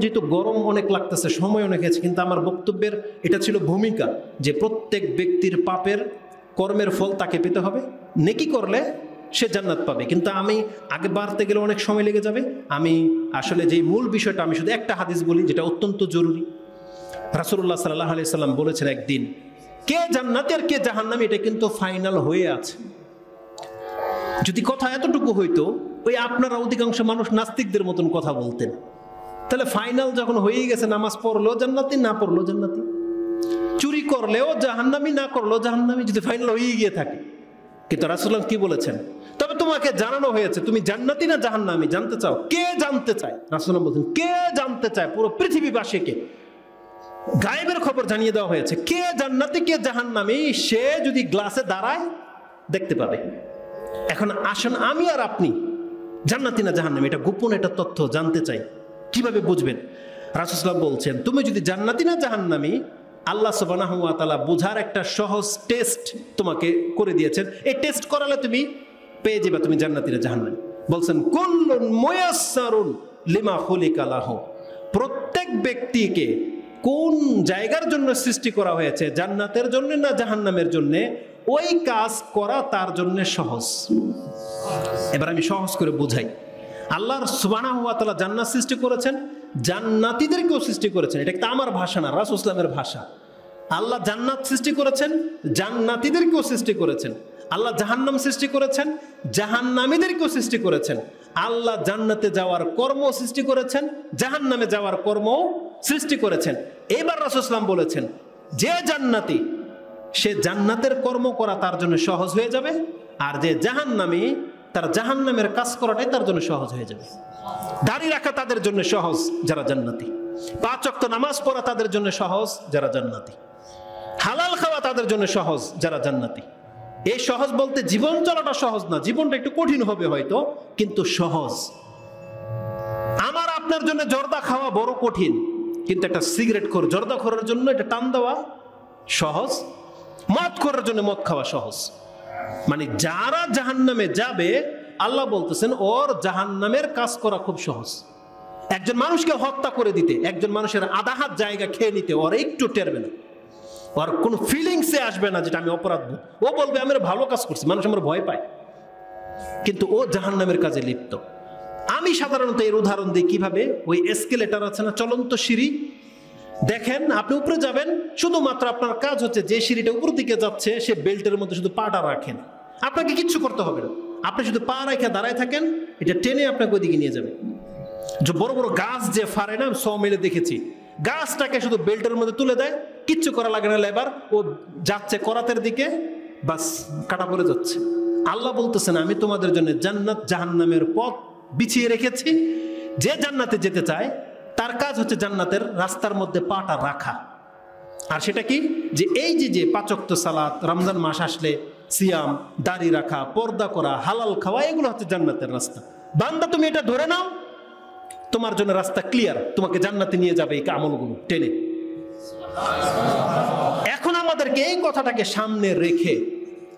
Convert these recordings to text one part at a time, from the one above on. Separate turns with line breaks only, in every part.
যেহেতু গরম অনেক লাগতেছে, সময় অনেক হয়েছে, কিন্তু আমার বক্তব্যের এটা ছিল ভূমিকা যে প্রত্যেক ব্যক্তির পাপের কর্মের ফল তাকে পেতে হবে, নেকি করলে সে জান্নাত পাবে। কিন্তু আমি আগে বাড়তে গেলে অনেক সময় লেগে যাবে। আমি আসলে যে মূল বিষয়টা, আমি শুধু একটা হাদিস বলি যেটা অত্যন্ত জরুরি। রাসূলুল্লাহ সাল্লাল্লাহু আলাইহি সাল্লাম বলেছেন একদিন, কে জান্নাতি আর কে জাহান্নামী এটা কিন্তু ফাইনাল হয়ে আছে। যদি কথা এতটুকু হইতো, ওই আপনারা অধিকাংশ মানুষ নাস্তিকদের মতন কথা বলতেন, তাহলে ফাইনাল যখন হয়েই গেছে, নামাজ পড়লেও জান্নাতি, না পড়লেও জান্নাতি, চুরি করলেও জাহান্নামী, না করলেও জাহান্নামী, যদি ফাইনাল হয়েই গিয়ে থাকে। কিন্তু রাসূলুল্লাহ কি বলেছেন? তবে তোমাকে জানানো হয়েছে, তুমি জান্নাতি না জাহান্নামী জানতে চাও? কে জানতে চায়? রাসূলুল্লাহ বলছেন, কে জানতে চায়? পুরো পৃথিবীবাসীকে গায়েবের খবর জানিয়ে দেওয়া হয়েছে, কে জান্নাতি কে জাহান্নামী সে যদি গ্লাসে দাঁড়ায় দেখতে পাবে। এখন আসেন আমি আর আপনি জান্নাতি না জাহান্নামী, এটা গোপন, এটা তথ্য জানতে চাই, কিভাবে বুঝবেন? রাসূলুল্লাহ বলছেন, তুমি যদি জান্নাতি না জাহান্নামী আল্লাহ সুবহানাহু ওয়া তাআলা বোঝার একটা সহজ টেস্ট তোমাকে করে দিয়েছেন। এই টেস্ট করালে তুমি পেয়ে যাবে তুমি জান্নাতি না জাহান্নামী। বলছেন, কুল্লুন মুয়াসসারুন লিমা খুলিকা লাহু, প্রত্যেক ব্যক্তিকে কোন জায়গার জন্য সৃষ্টি করা হয়েছে, জান্নাতের জন্য না জাহান্নামের জন্য, ওই কাজ করা তার জন্য সহজ। এবার আমি সহজ করে বুঝাই। আল্লাহর সুবহানাহু ওয়া তাআলা জান্নাত সৃষ্টি করেছেন, জান্নাতীদেরকেও সৃষ্টি করেছেন। এটা কিন্তু আমার ভাষা না, রাসূলের ভাষা। আল্লাহ জান্নাত সৃষ্টি করেছেন, জান্নাতীদেরকেও সৃষ্টি করেছেন। আল্লাহ জাহান্নাম সৃষ্টি করেছেন, জাহান্নামীদেরকেও সৃষ্টি করেছেন। আল্লাহ জান্নাতে যাওয়ার কর্ম সৃষ্টি করেছেন, জাহান্নামে যাওয়ার কর্ম সৃষ্টি করেছেন। এবার রাসূল বলেছেন, যে জান্নাতি সে জান্নাতের কর্ম করা তার জন্য সহজ হয়ে যাবে, আর যে জাহান্নামী তার জাহান্নামের কাজ করাটাই তার জন্য সহজ হয়ে যাবে। দাড়ি রাখা তাদের জন্য সহজ যারা জান্নাতি, 5 ওয়াক্ত নামাজ পড়া তাদের জন্য সহজ যারা জান্নাতি, হালাল খাওয়া তাদের জন্য সহজ যারা জান্নাতি। এই সহজ বলতে জীবন চলাটা সহজ না, জীবনটা একটু কঠিন হবে হয়তো, কিন্তু সহজ। আমার আপনার জন্য জর্দা খাওয়া বড় কঠিন, কিন্তু একটা সিগারেট খোর, জর্দা খোরের জন্য এটা টান দেওয়া সহজ, মদ খোরের জন্য মদ খাওয়া সহজ। মানে যারা জাহান্নামে যাবে আল্লাহ বলতেছেন ওর জাহান্নামের কাজ করা খুব সহজ। একজন মানুষকে হত্যা করে দিতে, একজন মানুষের আধা হাত জায়গা খেয়ে নিতে ওর একটু টেরবে না, ওর কোনো ফিলিংসে আসবে না যেটা আমি অপরাধ। ও বলবে আমি ভালো কাজ করছি, মানুষ আমার ভয় পায়, কিন্তু ও জাহান্নামের কাজে লিপ্ত। আমি সাধারণত এর উদাহরণ দিই কিভাবে, ওই এসকেলেটার আছে না, চলন্ত সিঁড়ি, দেখেন আপনি উপরে যাবেন, শুধুমাত্র আপনার কাজ হচ্ছে যে সিঁড়িটা উপর দিকে যাচ্ছে সে বেল্টের মধ্যে শুধু পাটা রাখেন, আপনাকে কিচ্ছু করতে হবে না, আপনি শুধু পা রেখে দাঁড়ায় থাকেন, এটা টেনে আপনাকে ওইদিকে নিয়ে যাবে। যে বড় বড় গাছ যে ফারে না, 100 মিলে দেখেছি, গাছটাকে শুধু বেল্টের মধ্যে তুলে দেয়, কিচ্ছু করা লাগে না, লেবার ও যাচ্ছে করাতের দিকে, বাস কাটা পড়ে যাচ্ছে। আল্লাহ বলতেছেন আমি তোমাদের জন্য জান্নাত জাহান্নামের পথ বিছিয়ে রেখেছি, যে জান্নাতে যেতে চায় তার কাজ হচ্ছে জান্নাতের রাস্তার মধ্যে পাটা রাখা। আর সেটা কি, যে এই যে 5 ওয়াক্ত সালাত, রমজান মাস আসলে সিয়াম, দাড়ি রাখা, পর্দা করা, হালাল খাওয়া, এগুলো হচ্ছে জান্নাতের রাস্তা। বান্দা তুমি এটা ধরে নাও, তোমার জন্য রাস্তা ক্লিয়ার, তোমাকে জান্নাতে নিয়ে যাবে এই আমলগুলো টেনে। এখন আমাদেরকে এই কথাটাকে সামনে রেখে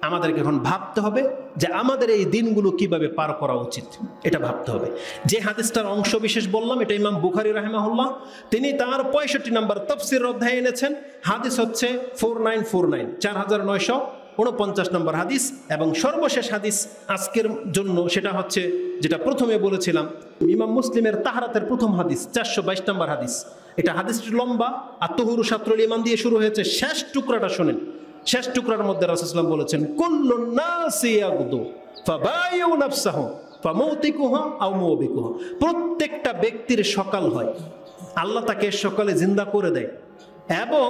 আমাদেরকে এখন ভাবতে হবে যে আমাদের এই দিনগুলো কিভাবে পার করা উচিত, এটা ভাবতে হবে। যে হাদিসটার অংশ বিশেষ বললাম, এটা ইমাম বুখারী রাহিমাহুল্লাহ তিনি তার 65 নম্বর তাফসীর অধ্যায়ে এনেছেন। হাদিস হচ্ছে 4949, 4949 নম্বর হাদিস। এবং সর্বশেষ হাদিস আজকের জন্য সেটা হচ্ছে যেটা প্রথমে বলেছিলাম, ইমাম মুসলিমের তাহারাতের প্রথম হাদিস 422 নম্বর হাদিস। এটা হাদিসটি লম্বা, আত-তুহুরু শাত্রুল ঈমান দিয়ে শুরু হয়েছে। শেষ টুকরাটা শুনেন, শেষ টুকরার মধ্যে রাসূল সাল্লাল্লাহু আলাইহি ওয়াসাল্লাম বলেছেন, কুল্লুন নাসি ইয়াগদু ফাবায়ু নাফসাহু ফামুতিকুহা আও মুবিকুহা, প্রত্যেকটা ব্যক্তির সকাল হয়, আল্লাহ তাকে সকালে জিন্দা করে দেয়, এবং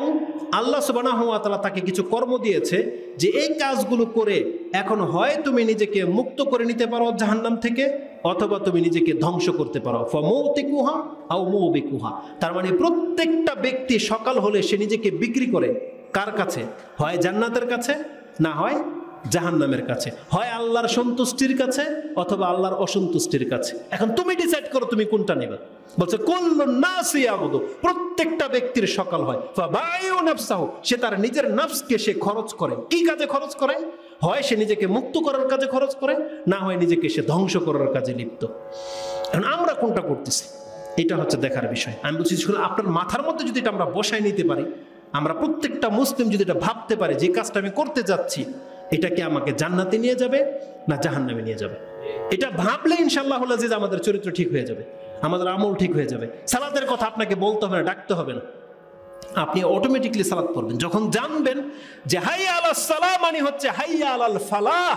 আল্লাহ সুবহানাহু ওয়া তাআলা তাকে কিছু কর্ম দিয়েছে যে এই কাজগুলো করে এখন হয় তুমি নিজেকে মুক্ত করে নিতে পারো জাহান্নাম থেকে, অথবা তুমি নিজেকে ধ্বংস করতে পারো। ফামুতিকুহা আও মুবিকুহা, তার মানে প্রত্যেকটা ব্যক্তি সকাল হলে সে নিজেকে বিক্রি করে কার কাছে? হয় জান্নাতের কাছে, না হয় জাহান্নামের কাছে, হয় আল্লাহর সন্তুষ্টির কাছে অথবা আল্লাহর অসন্তুষ্টির কাছে। এখন তুমি ডিসাইড করো তুমি কোনটা নেবে। বলছে কুল্লুন নাসি ইয়াগুদু, প্রত্যেকটা ব্যক্তির সকাল হয়, ফাবায়ু নাফসাহু, সে তার নিজের নফসকে সে খরচ করে। কি কাজে খরচ করে? হয় সে নিজেকে মুক্ত করার কাজে খরচ করে, না হয় নিজেকে সে ধ্বংস করার কাজে লিপ্ত। এখন আমরা কোনটা করতেছি? এটা হচ্ছে দেখার বিষয়। আমি বলছি আপনার মাথার মধ্যে যদি এটা আমরা বসাই নিতে পারি, আমরা প্রত্যেকটা মুসলিম যদি এটা ভাবতে পারি যে কাজটা আমি করতে যাচ্ছি এটা কি আমাকে জান্নাতে নিয়ে যাবে না জাহান্নামে নিয়ে যাবে, এটা ভাবলে ইনশাআল্লাহ যে আমাদের চরিত্র ঠিক হয়ে যাবে, আমাদের আমল ঠিক হয়ে যাবে। সালাতের কথা আপনাকে বলতে হবে না, ডাকতে হবে না, আপনি অটোমেটিকলি সালাত পড়বেন। যখন জানবেন যে হাইয়া আলাস সালাহ মানে হচ্ছে হাইয়া আলাল ফালাহ,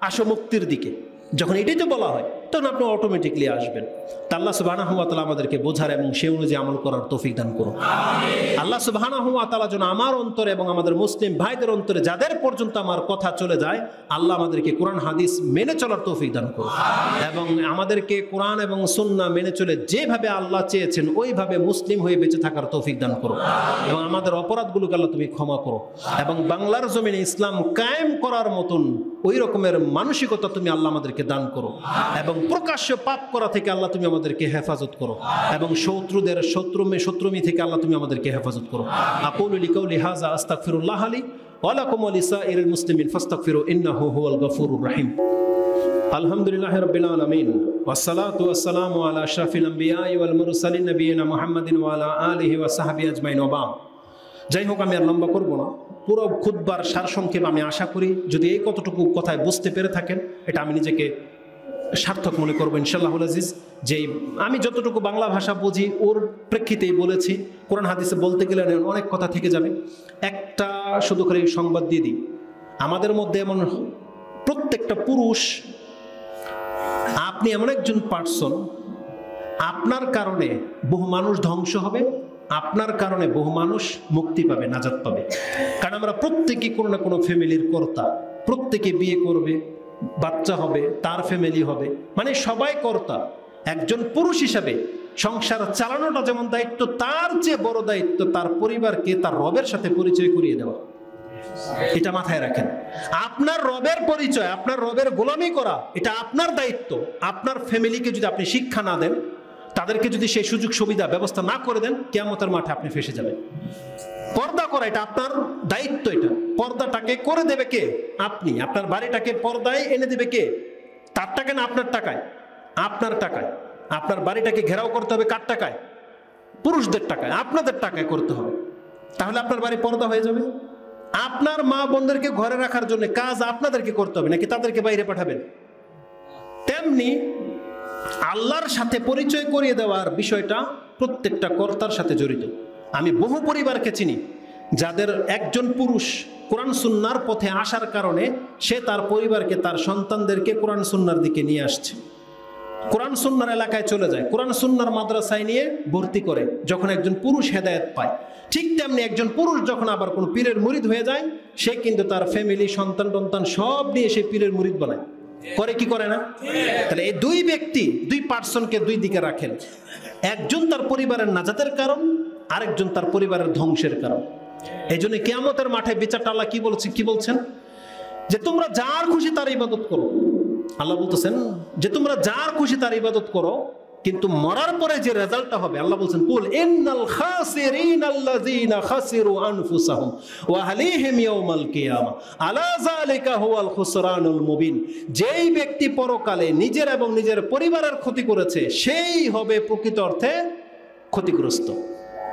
আসো মুক্তির দিকে, যখন এটাই তো বলা হয় তখন আপনি অটোমেটিকলি আসবেন। তা আল্লাহ সুবহানাহু ওয়া তাআলা আমাদেরকে বোঝার এবং সে অনুযায়ী আমল করার তৌফিক দান করুন। আল্লাহ সুবহানাহু ওয়া তাআলা যেন আমার অন্তরে এবং আমাদের মুসলিম ভাইদের অন্তরে যাদের পর্যন্ত আমার কথা চলে যায়, আল্লাহ আমাদেরকে কোরআন হাদিস মেনে চলার তৌফিক দান করুন এবং আমাদেরকে কোরআন এবং সুন্নাহ মেনে চলে যেভাবে আল্লাহ চেয়েছেন ওইভাবে মুসলিম হয়ে বেঁচে থাকার তৌফিক দান করুন এবং আমাদের অপরাধগুলোকে আল্লাহ তুমি ক্ষমা করো এবং বাংলার জমিনে ইসলাম কায়েম করার মতন ওই রকমের মানসিকতা তুমি আল্লাহ আমাদেরকে দান করো এবং প্রকাশ্য পাপ করা থেকে আল্লাহ তুমি আমাদেরকে হেফাজত করো এবং শত্রুদের শত্রুমি থেকে আল্লাহ তুমি আমাদেরকে হেফাজত করো। আকুলু লিকাউলি হাযা আস্তাগফিরুল্লাহ লি ওয়া লাকুম ওয়া লিসাইরিল মুসলিমিন ফাস্তাগফিরু ইন্নাহু হুয়াল গফুরুর রহিম। আলহামদুলিল্লাহি রাব্বিল আলামিন ওয়াসসালাতু ওয়াসসালামু আলা আশরাফিল আমবিয়াই ওয়াল মুরসালিন নবিয়িনা মুহাম্মাদিন ওয়া আলা আলিহি ওয়া সাহবিহি আজমাইন ওয়া বা'দ। যাই হোক, আমি আর লম্বা করব না, পুরো খুতবার সারসংক্ষেপ আমি আশা করি যদি এই কতটুকু কথায় বুঝতে পেরে থাকেন এটা আমি নিজেকে সার্থক মনে করবো ইনশাআল্লাহুল আজিজ। যে আমি যতটুকু বাংলা ভাষা বুঝি ওর প্রেক্ষিতেই বলেছি, কোরআন হাদিসে বলতে গেলে অনেক কথা থেকে যাবে। একটা শুধু করে সংবাদ দিয়ে দিই, আমাদের মধ্যে এমন প্রত্যেকটা পুরুষ, আপনি এমন একজন পার্সন, আপনার কারণে বহু মানুষ ধ্বংস হবে, আপনার কারণে বহু মানুষ মুক্তি পাবে, নাজাত পাবে। কারণ আমরা প্রত্যেকে কোনো না কোনো ফ্যামিলির কর্তা, প্রত্যেকে বিয়ে করবে, বাচ্চা হবে, তার ফ্যামিলি হবে, মানে সবাই কর্তা। একজন পুরুষ হিসাবে সংসার চালানোটা যেমন দায়িত্ব, তার চেয়ে বড় দায়িত্ব তার পরিবারকে তার রবের সাথে পরিচয় করিয়ে দেওয়া। এটা মাথায় রাখেন, আপনার রবের পরিচয়, আপনার রবের গোলামি করা এটা আপনার দায়িত্ব। আপনার ফ্যামিলিকে যদি আপনি শিক্ষা না দেন, তাদেরকে যদি সেই সুযোগ সুবিধা ব্যবস্থা না করে দেন, কিয়ামতের মাঠে আপনি ফেসে যাবেন। পর্দা করা এটা আপনার দায়িত্ব, এটা পর্দাটাকে করে দেবে কে? আপনি। আপনার বাড়িটাকে পর্দায় এনে দেবে কে? তার টাকা না আপনার টাকায়? আপনার টাকায়। আপনার বাড়িটাকে ঘেরাও করতে হবে কার টাকায়? পুরুষদের টাকায়, আপনাদের টাকায় করতে হবে। তাহলে আপনার বাড়ি পর্দা হয়ে যাবে। আপনার মা বোনদেরকে ঘরে রাখার জন্য কাজ আপনাদেরকে করতে হবে, নাকি তাদেরকে বাইরে পাঠাবেন? তেমনি আল্লাহর সাথে পরিচয় করিয়ে দেওয়ার বিষয়টা প্রত্যেকটা কর্তার সাথে জড়িত। আমি বহু পরিবারকে চিনি যাদের একজন পুরুষ কোরআন সুন্নাহর পথে আসার কারণে সে তার পরিবারকে, তার সন্তানদেরকে কোরআন সুন্নাহর দিকে নিয়ে আসছে, কোরআন সুন্নাহর এলাকায় চলে যায়, কোরআন সুন্নাহর মাদ্রাসায় নিয়ে ভর্তি করে। যখন একজন পুরুষ হেদায়েত পায়, ঠিক তেমনি একজন পুরুষ যখন আবার কোনো পীরের মুরিদ হয়ে যায়, সে কিন্তু তার ফ্যামিলি, সন্তান টন্তান সব নিয়ে সে পীরের মুরিদ বানায়। করে কি করে না? তাহলে এই দুই ব্যক্তি, দুই পার্সনকে দুই দিকে রাখেন। একজন তার পরিবারের নাজাতের কারণ, আরেকজন তার পরিবারের ধ্বংসের কারণ। এই জন্য কিয়ামতের মাঠে বিচারটা আল্লাহ কি বলছেন? যে তোমরা যার খুশি তার ইবাদত করো। আল্লাহ বলতেছেন যে তোমরা যার খুশি তার ইবাদত করো, কিন্তু মরার পরে যে রেজাল্টটা হবে, আল্লাহ বলছেন কুল ইন্নাল খাসিরিনাল্লাযীনা খাসিরু আনফুসাহুম ওয়া আহলিহিম ইয়াওমাল কিয়ামা আলা যালিকা হুয়াল খুসরানুল মুবিন। যেই ব্যক্তি পরকালে নিজের এবং নিজের পরিবারের ক্ষতি করেছে, সেই হবে প্রকৃত অর্থে ক্ষতিগ্রস্ত।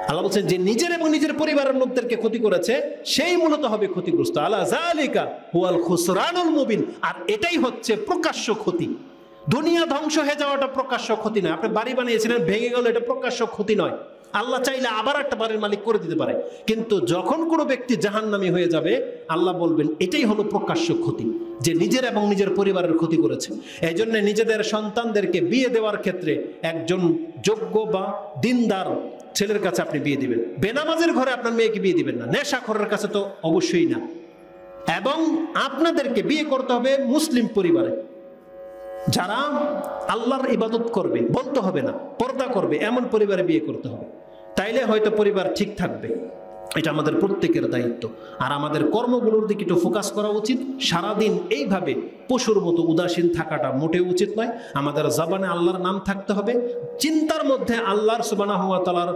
আল্লাহ বলছেন যে নিজের এবং নিজের পরিবারের লোকদেরকে ক্ষতি করেছে, সেই মূলত হবে ক্ষতিগ্রস্ত। আলা যালিকা হুয়াল খুসরানুল মুবিন। আর এটাই হচ্ছে প্রকাশ্য ক্ষতি। দুনিয়া ধ্বংস হয়ে যাওয়াটা প্রকাশ্য ক্ষতি নয়। আপনি বাড়ি বানিয়েছিলেন, ভেঙে গেল, এটা প্রকাশ্য ক্ষতি নয়। আল্লাহ চাইলে আবার একটা বাড়ির মালিক করে দিতে পারে। কিন্তু যখন কোনো ব্যক্তি জাহান্নামী হয়ে যাবে, আল্লাহ বলবেন এটাই হলো প্রকাশ্য ক্ষতি, যে নিজের এবং নিজের পরিবারের ক্ষতি করেছে। এই জন্য নিজেদের সন্তানদেরকে বিয়ে দেওয়ার ক্ষেত্রে একজন যোগ্য বা দিনদার ছেলের কাছে আপনি বিয়ে দিবেন। বেনামাজের ঘরে আপনার মেয়েকে বিয়ে দিবেন না, নেশাখোরের কাছে তো অবশ্যই না। এবং আপনাদেরকে বিয়ে করতে হবে মুসলিম পরিবারে, যারা আল্লাহর ইবাদত করবে, বলতে হবে না, পর্দা করবে, এমন পরিবারে বিয়ে করতে হবে। তাইলে হয়তো পরিবার ঠিক থাকবে। এটা আমাদের প্রত্যেকের দায়িত্ব। আর আমাদের কর্মগুলোর দিকে একটু ফোকাস করা উচিত। সারাদিন এইভাবে পশুর মতো উদাসীন থাকাটা মোটেও উচিত নয়। আমাদের জবানে আল্লাহর নাম থাকতে হবে, চিন্তার মধ্যে আল্লাহর সুবহানাহু ওয়া তাআলার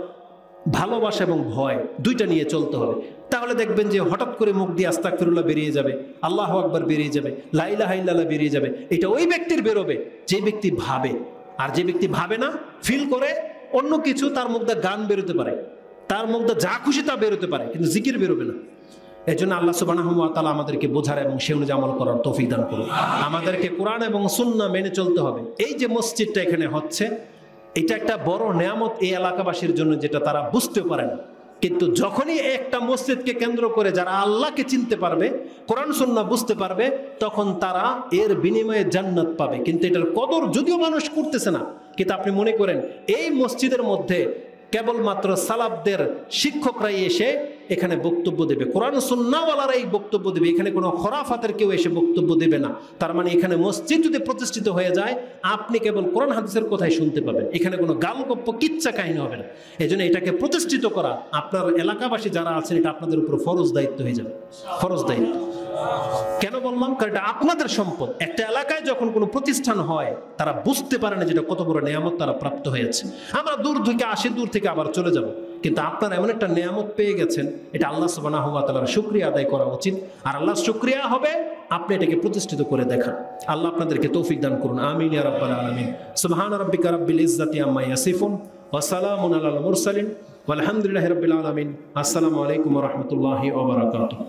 ভালোবাসা এবং ভয় দুইটা নিয়ে চলতে হবে। তাহলে দেখবেন যে হঠাৎ করে মুখ দিয়ে আস্তাগফিরুল্লাহ বেরিয়ে যাবে, আল্লাহু আকবার বেরিয়ে যাবে, লা ইলাহা ইল্লাল্লাহ বেরিয়ে যাবে। এটা ওই ব্যক্তির বেরোবে যে ব্যক্তি ভাবে। আর যে ব্যক্তি ভাবে না, ফিল করে, অন্য কিছু, তার মুখ দিয়ে গান বেরোতে পারে, তার মুখ দিয়ে যা খুশি তা বেরোতে পারে, কিন্তু জিকির বেরোবে না। এই জন্য আল্লাহ সুবহানাহু ওয়া তাআলা আমাদেরকে বোঝার এবং সে অনুযায়ী আমল করার তৌফিক দান করুন। আমাদেরকে কোরআন এবং সুন্নাহ মেনে চলতে হবে। এই যে মসজিদটা এখানে হচ্ছে, এটা একটা বড় নেয়ামত এই এলাকাবাসীর জন্য, যেটা তারা বুঝতে পারে না। কিন্তু যখনই একটা মসজিদকে কেন্দ্র করে যারা আল্লাহকে চিনতে পারবে, কোরআন সুন্নাহ বুঝতে পারবে, তখন তারা এর বিনিময়ে জান্নাত পাবে। কিন্তু এটার কদর যদিও মানুষ করতেছে না, কিন্তু আপনি মনে করেন এই মসজিদের মধ্যে কেবলমাত্র সালাফদের শিক্ষকরাই এসে এখানে বক্তব্য দেবে, কোরআন সুন্নাহওয়ালারাই বক্তব্য দেবে, এখানে কোনো খরাফাতের কেউ এসে বক্তব্য দেবে না। তার মানে এখানে মসজিদ যদি প্রতিষ্ঠিত হয়ে যায়, আপনি কেবল কোরআন হাদিসের কথাই শুনতে পাবেন, এখানে কোনো গালগপ্প কিচ্ছা কাহিনী হবে না। এই জন্য এটাকে প্রতিষ্ঠিত করা আপনার এলাকাবাসী যারা আছেন, এটা আপনাদের উপর ফরজ দায়িত্ব হয়ে যাবে, ফরজ দায়িত্ব। কেন বললাম? কারণ এটা আপনাদের সম্পদ। একটা এলাকায় যখন কোনো প্রতিষ্ঠান হয়, তারা বুঝতে পারে না যেটা কত বড় নেয়ামত তারা প্রাপ্ত হয়েছে। আমরা দূর থেকে আসি, দূর থেকে আবার চলে যাব, কিন্তু আপনারা এমন একটা নেয়ামত পেয়ে গেছেন, এটা আল্লাহ সুবহানাহু ওয়া তাআলার শুকরিয়া আদায় করা উচিত। আর আল্লাহর শুকরিয়া হবে আপনি এটাকে প্রতিষ্ঠিত করে দেখান। আল্লাহ আপনাদেরকে তৌফিক দান করুন। আমিন ইয়া রাব্বাল আলামিন। সুবহানা রাব্বিকা রাব্বিল ইজ্জাতি আম্মা ইয়াসিফুন ওয়া সালামুন আলাল মুরসালিন ওয়ালহামদুলিল্লাহি রাব্বিল আলামিন। আসসালামু আলাইকুম ওয়া রাহমাতুল্লাহি ওয়া বারাকাতুহু।